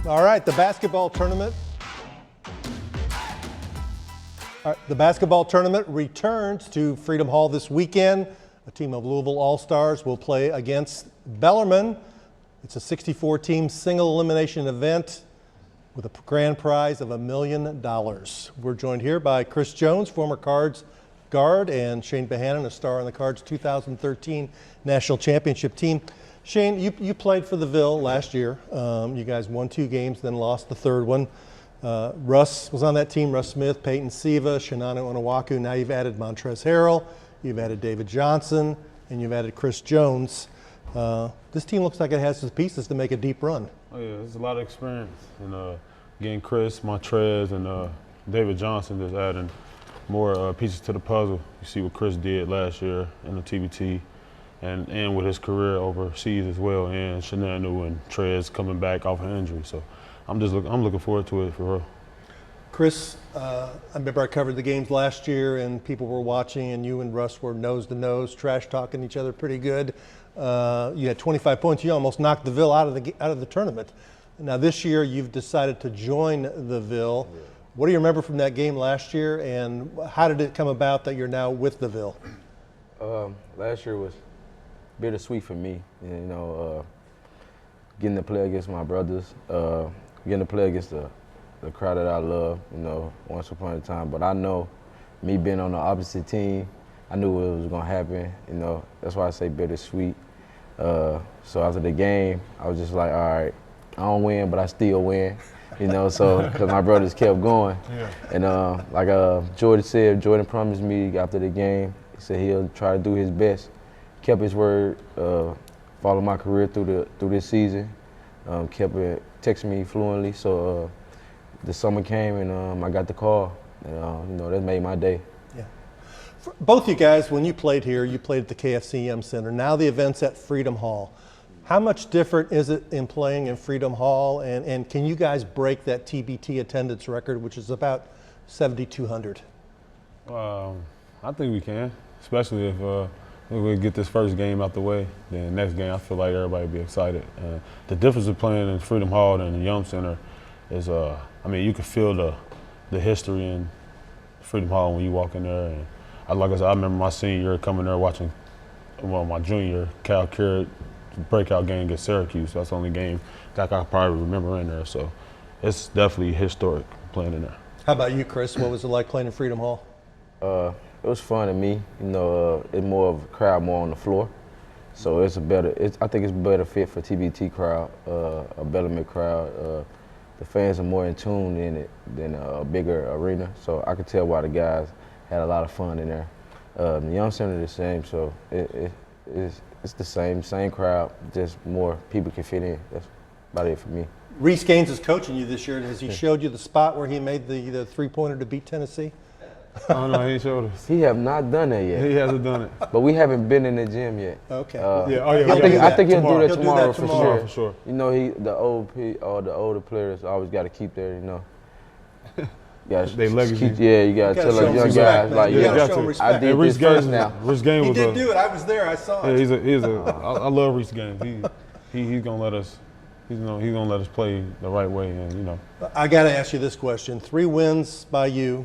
All right, the basketball tournament. The basketball tournament returns to Freedom Hall this weekend. A team of Louisville All-Stars will play against Bellarmine. It's a 64-team single elimination event with a grand prize of $1 million. We're joined here by Chris Jones, former Cards guard, and Chane Behanan, a star on the Cards 2013 National Championship team. Chane, you played for the Ville last year. You guys won 2 games, then lost the third one. Russ was on that team, Russ Smith, Peyton Siva, Shinano Onawaku. Now you've added Montrezl Harrell, you've added David Johnson, and you've added Chris Jones. This team looks like it has the pieces to make a deep run. Oh yeah, there's a lot of experience. And getting Chris, Montrezl, and David Johnson, just adding more pieces to the puzzle. You see what Chris did last year in the TBT, and with his career overseas as well, and Shinano and Trez coming back off an injury. So I'm looking forward to it for real. Chris, I remember I covered the games last year, and people were watching, and you and Russ were nose to nose, trash talking each other pretty good. You had 25 points. You almost knocked the Ville out of the tournament. Now this year, you've decided to join the Ville. Yeah. What do you remember from that game last year, and how did it come about that you're now with the Ville? Last year was bittersweet for me. You know, getting to play against my brothers, getting to play against the crowd that I love, you know, once upon a time. But I know, me being on the opposite team, I knew what was going to happen, you know. That's why I say bittersweet. So after the game, I was just like, all right, I don't win, but I still win, you know, so, because my brothers kept going. Yeah. And like Jordan said, Jordan promised me after the game, he said he'll try to do his best. Kept his word, followed my career through this season, kept texting me fluently. So the summer came and I got the call, and you know, that made my day. Yeah. For both you guys, when you played here, you played at the KFCM Center. Now the event's at Freedom Hall. How much different is it in playing in Freedom Hall, and can you guys break that TBT attendance record, which is about 7,200? I think we can, especially if we get this first game out the way. Then next game, I feel like everybody will be excited. The difference of playing in Freedom Hall and the Yum Center is, I mean, you can feel the history in Freedom Hall when you walk in there. And like I said, I remember my senior year coming there watching, well, my junior year, Cal Carrot breakout game against Syracuse. That's the only game that I probably remember in there. So it's definitely historic playing in there. How about you, Chris? What was it like playing in Freedom Hall? It was fun to me. You know, it's more of a crowd more on the floor. So it's a better, I think it's a better fit for TBT crowd, a Bellarmine crowd. The fans are more in tune in it than a bigger arena. So I could tell why the guys had a lot of fun in there. The Young Center the same, so it's the same crowd, just more people can fit in. That's about it for me. Reese Gaines is coaching you this year. Has he showed you the spot where he made the three-pointer to beat Tennessee? Oh no, he ain't showed us. He have not done that yet. He hasn't done it. But we haven't been in the gym yet. Okay. I think he'll do that tomorrow for sure. You know, the older players always got to keep their, you know. They legacy. You got to tell the young guys, like, you got to show respect. I did this first now. Reese Gaines he did do it. I was there. I saw it. I love Reese Gaines. He's gonna let us. He's gonna let us play the right way, and you know. I got to ask you this question: 3 wins by you,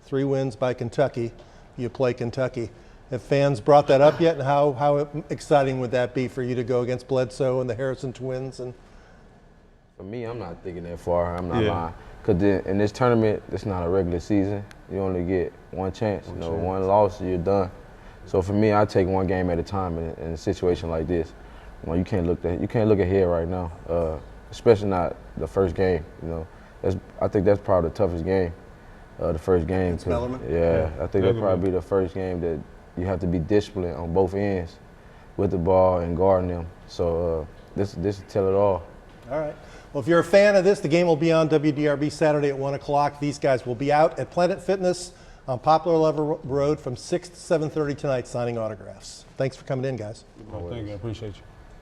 3 wins by Kentucky. You play Kentucky. Have fans brought that up yet? And how exciting would that be for you to go against Bledsoe and the Harrison twins? And for me, I'm not thinking that far. I'm not lying. Because in this tournament, it's not a regular season. You only get one chance. You know, one loss, you're done. So for me, I take one game at a time in a situation like this. You know, you can't look ahead right now, especially not the first game. You know, I think that's probably the toughest game, the first game. Yeah, I think that'll probably be the first game that you have to be disciplined on both ends with the ball and guarding them. So this will tell it all. All right. Well, if you're a fan of this, the game will be on WDRB Saturday at 1 o'clock. These guys will be out at Planet Fitness on Poplar Level Road from 6 to 7:30 tonight signing autographs. Thanks for coming in, guys. Thank you. I appreciate you.